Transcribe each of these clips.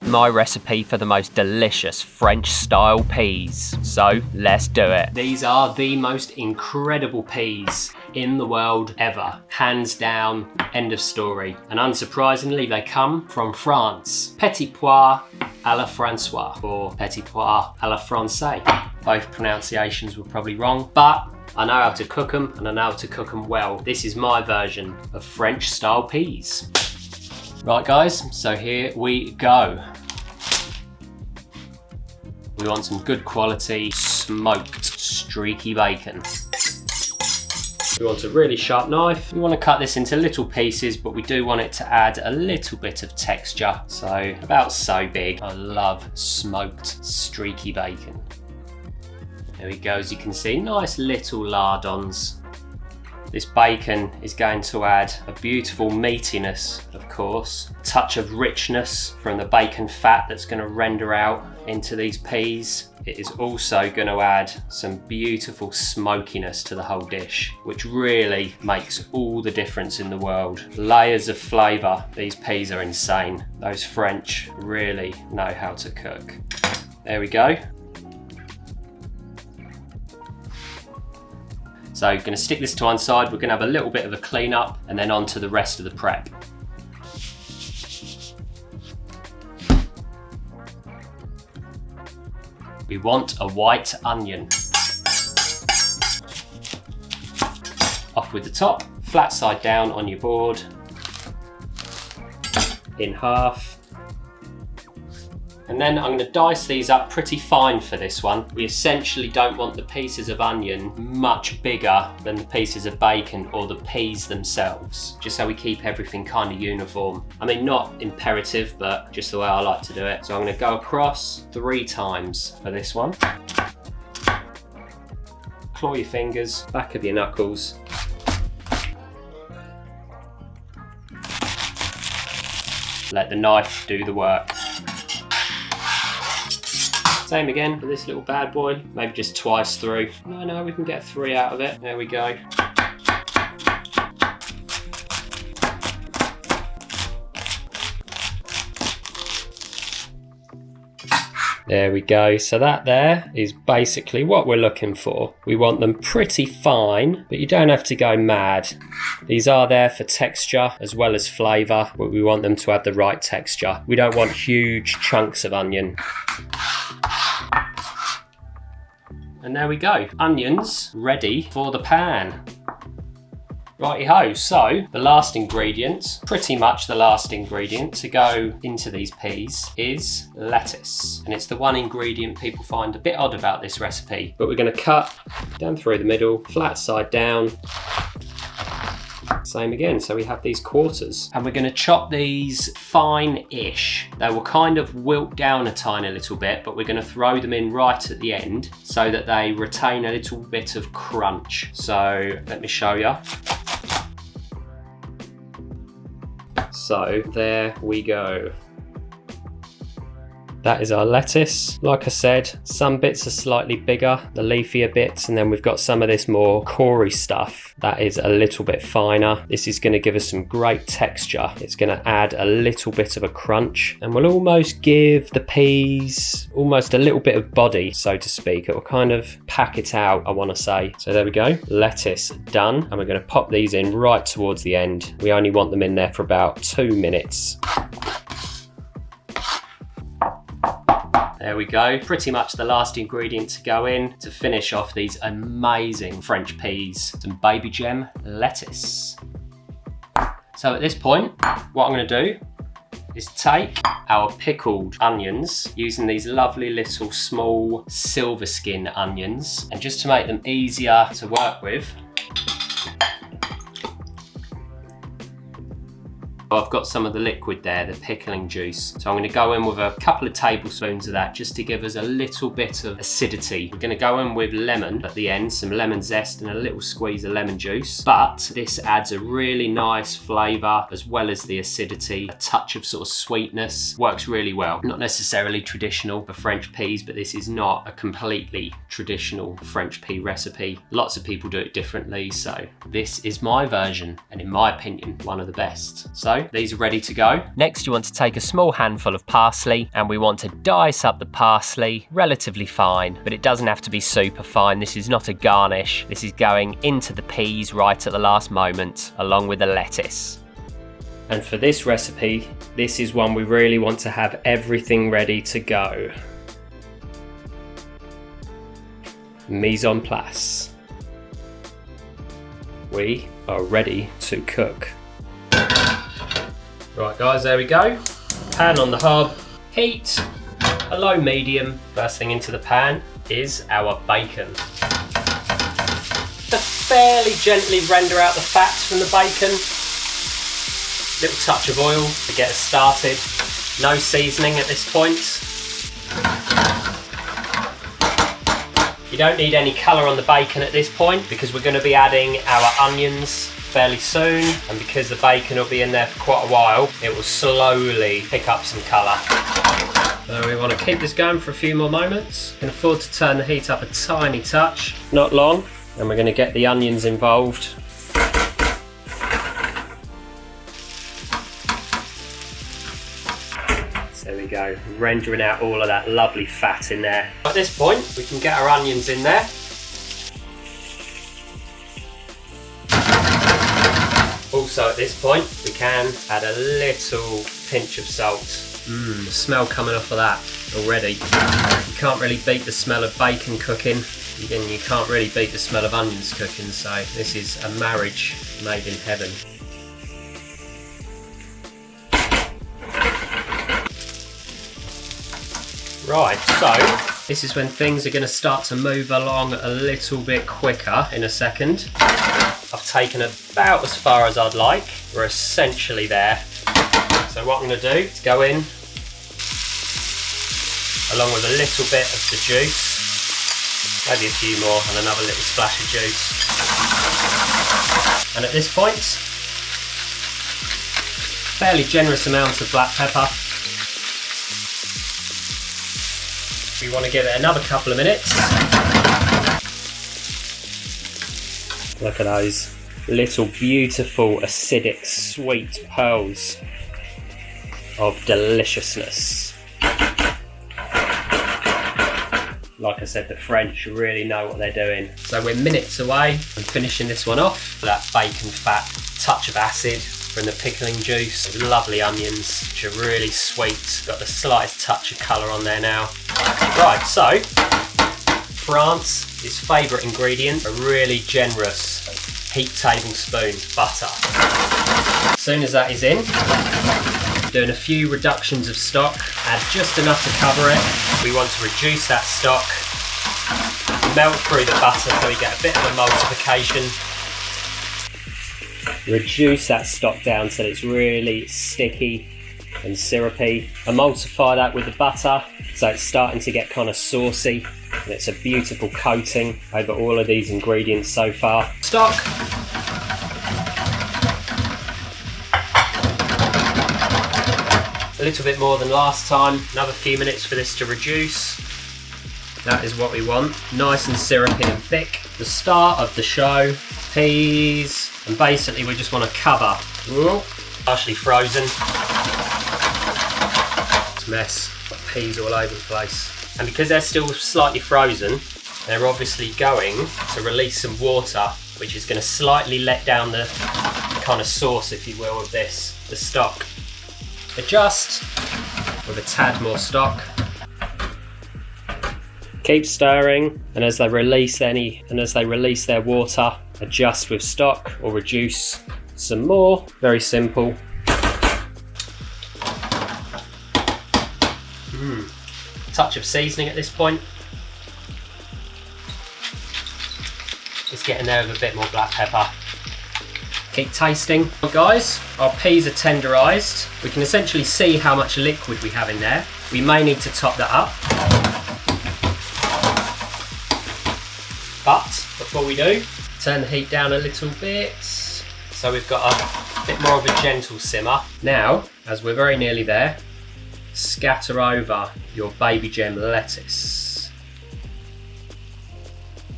my recipe for the most delicious French style peas. So let's do it. These are the most incredible peas in the world ever. Hands down, end of story. And unsurprisingly, they come from France. Petit pois à la François, or petit pois à la Francais. Both pronunciations were probably wrong, but I know how to cook them, and I know how to cook them well. This is my version of French style peas. Right guys, so here we go. We want some good quality smoked streaky bacon. We want a really sharp knife. We want to cut this into little pieces, but we do want it to add a little bit of texture. So about so big. I love smoked streaky bacon. There we go, as you can see, nice little lardons. This bacon is going to add a beautiful meatiness, of course, a touch of richness from the bacon fat that's going to render out into these peas. It is also going to add some beautiful smokiness to the whole dish, which really makes all the difference in the world. Layers of flavour. These peas are insane. Those French really know how to cook. There we go. So I'm going to stick this to one side, we're going to have a little bit of a clean up and then on to the rest of the prep. We want a white onion. Off with the top, flat side down on your board, in half. And then I'm going to dice these up pretty fine for this one. We essentially don't want the pieces of onion much bigger than the pieces of bacon or the peas themselves, just so we keep everything kind of uniform. I mean, not imperative, but just the way I like to do it. So I'm going to go across 3 times for this one. Claw your fingers, back of your knuckles. Let the knife do the work. Same again for this little bad boy, maybe just twice through. No, we can get 3 out of it. There we go. There we go. So that there is basically what we're looking for. We want them pretty fine, but you don't have to go mad. These are there for texture as well as flavour, but we want them to have the right texture. We don't want huge chunks of onion. And there we go, onions ready for the pan. Righty-ho, so the last ingredient, pretty much the last ingredient to go into these peas is lettuce. And it's the one ingredient people find a bit odd about this recipe. But we're going to cut down through the middle, flat side down. Same again, so we have these quarters. And we're going to chop these fine-ish. They will kind of wilt down a tiny little bit, but we're going to throw them in right at the end so that they retain a little bit of crunch. So let me show you. So there we go. That is our lettuce. Like I said, some bits are slightly bigger, the leafier bits, and then we've got some of this more cory stuff that is a little bit finer. This is going to give us some great texture. It's going to add a little bit of a crunch and will almost give the peas almost a little bit of body, so to speak. It will kind of pack it out, I want to say. So there we go, lettuce done. And we're going to pop these in right towards the end. We only want them in there for about 2 minutes. There we go, pretty much the last ingredient to go in to finish off these amazing French peas, some baby gem lettuce. So at this point, what I'm going to do is take our pickled onions, using these lovely little small silver skin onions, and just to make them easier to work with, I've got some of the liquid there, the pickling juice. So I'm going to go in with a couple of tablespoons of that just to give us a little bit of acidity. We're going to go in with lemon at the end, some lemon zest and a little squeeze of lemon juice. But this adds a really nice flavour as well as the acidity, a touch of sort of sweetness. Works really well. Not necessarily traditional for French peas, but this is not a completely traditional French pea recipe. Lots of people do it differently, so this is my version and in my opinion, one of the best. So go. These are ready to go. Next, you want to take a small handful of parsley, and we want to dice up the parsley relatively fine, but it doesn't have to be super fine. This is not a garnish. This is going into the peas right at the last moment, along with the lettuce. And for this recipe, this is one we really want to have everything ready to go. Mise en place. We are ready to cook. Right guys, there we go. Pan on the hob, heat, a low medium. First thing into the pan is our bacon. Just fairly gently render out the fats from the bacon. Little touch of oil to get us started. No seasoning at this point. You don't need any colour on the bacon at this point because we're going to be adding our onions fairly soon, and because the bacon will be in there for quite a while, it will slowly pick up some colour. So we want to keep this going for a few more moments. You can afford to turn the heat up a tiny touch, not long, and we're going to get the onions involved. There we go, rendering out all of that lovely fat in there. At this point, we can get our onions in there. Also at this point, we can add a little pinch of salt. The smell coming off of that already. You can't really beat the smell of bacon cooking, and you can't really beat the smell of onions cooking, so this is a marriage made in heaven. Right, so this is when things are going to start to move along a little bit quicker in a second. I've taken about as far as I'd like. We're essentially there. So what I'm going to do is go in along with a little bit of the juice, maybe a few more and another little splash of juice. And at this point, fairly generous amounts of black pepper. We want to give it another couple of minutes. Look at those little beautiful acidic sweet pearls of deliciousness. Like I said, the French really know what they're doing. So we're minutes away from finishing this one off. That bacon fat, touch of acid from the pickling juice, lovely onions, which are really sweet. Got the slightest touch of colour on there now. Right, so France's favourite ingredient, a really generous heaped tablespoon butter. As soon as that is in, doing a few reductions of stock, add just enough to cover it. We want to reduce that stock, melt through the butter so we get a bit of emulsification. Reduce that stock down so that it's really sticky and syrupy. Emulsify that with the butter so it's starting to get kind of saucy, and it's a beautiful coating over all of these ingredients so far. Stock. A little bit more than last time, another few minutes for this to reduce. That is what we want, nice and syrupy and thick. The start of the show, peas, and basically we just want to cover. Ooh, partially frozen. It's a mess, got peas all over the place. And because they're still slightly frozen, they're obviously going to release some water, which is going to slightly let down the kind of sauce, if you will, of this, the stock. Adjust with a tad more stock. Keep stirring, and as they release their water, adjust with stock or reduce some more. Very simple. Touch of seasoning at this point. Just getting there with a bit more black pepper. Keep tasting. Well guys, our peas are tenderised. We can essentially see how much liquid we have in there. We may need to top that up. But before we do, turn the heat down a little bit. So we've got a bit more of a gentle simmer. Now, as we're very nearly there, scatter over your baby gem lettuce.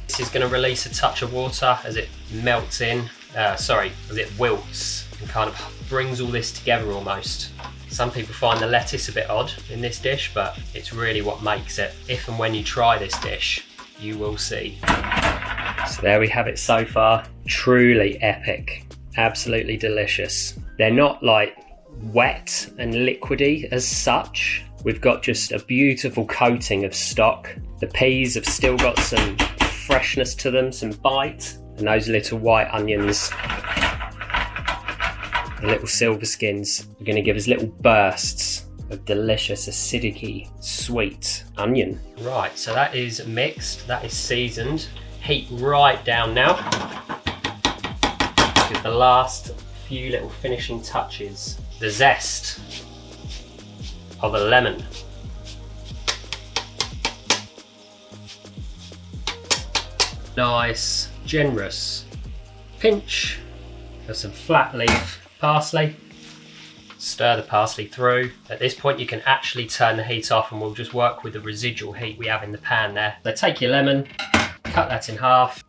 This is going to release a touch of water as it melts in, as it wilts and kind of brings all this together almost. Some people find the lettuce a bit odd in this dish, but it's really what makes it. If and when you try this dish, you will see. So there we have it so far. Truly epic. Absolutely delicious. They're not like wet and liquidy as such. We've got just a beautiful coating of stock. The peas have still got some freshness to them, some bite, and those little white onions, the little silver skins, are going to give us little bursts of delicious, acidic, sweet onion. Right, so that is mixed, that is seasoned. Heat right down now. Give the last few little finishing touches. The zest of a lemon. Nice, generous pinch of some flat leaf parsley. Stir the parsley through. At this point you can actually turn the heat off and we'll just work with the residual heat we have in the pan there. So take your lemon, cut that in half,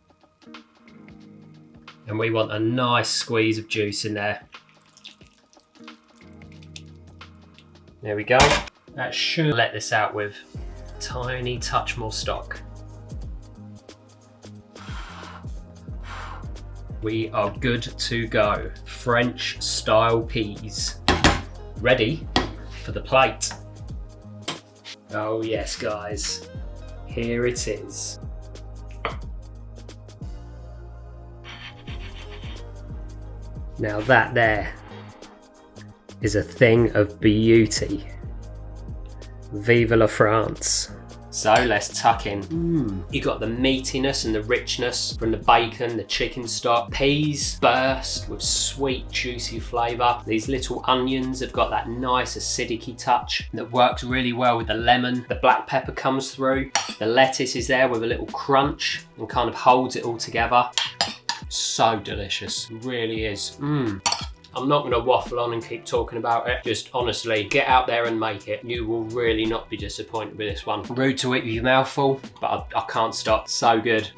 and we want a nice squeeze of juice in there. There we go. That should let this out with a tiny touch more stock. We are good to go. French style peas. Ready for the plate. Oh yes, guys. Here it is. Now that there is a thing of beauty. Vive la France. So let's tuck in. You got the meatiness and the richness from the bacon, the chicken stock. Peas burst with sweet, juicy flavour. These little onions have got that nice acidic touch that works really well with the lemon. The black pepper comes through. The lettuce is there with a little crunch and kind of holds it all together. So delicious, it really is. I'm not going to waffle on and keep talking about it. Just honestly, get out there and make it. You will really not be disappointed with this one. Rude to eat with your mouth full, but I can't stop. So good.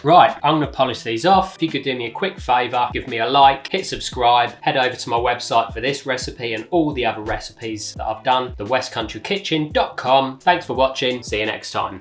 Right, I'm going to polish these off. If you could do me a quick favour, give me a like, hit subscribe, head over to my website for this recipe and all the other recipes that I've done, thewckchannel.com. Thanks for watching. See you next time.